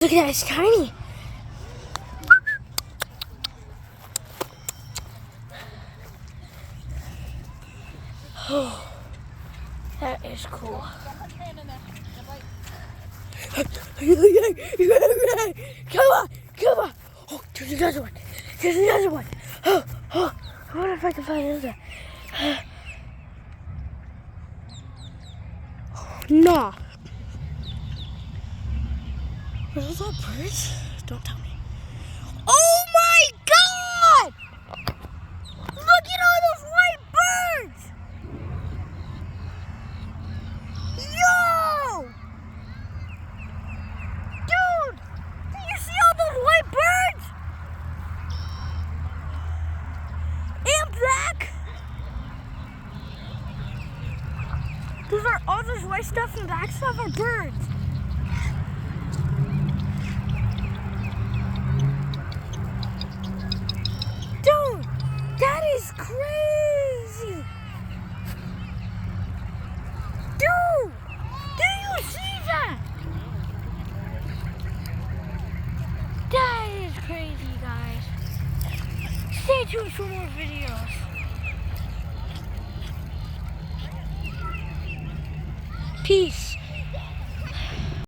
Look at that, it's tiny. Oh, that is cool. Come on, come on. Oh, there's another one. There's another one. I wonder if I can find another. No. Are those all birds? Don't tell me. Oh my God! Look at all those white birds! Yo! Dude! Do you see all those white birds? And black? Those are all those white stuff and black stuff are birds. Dude, that is crazy. Dude, do you see that? That is crazy, guys. Stay tuned for more videos. Peace.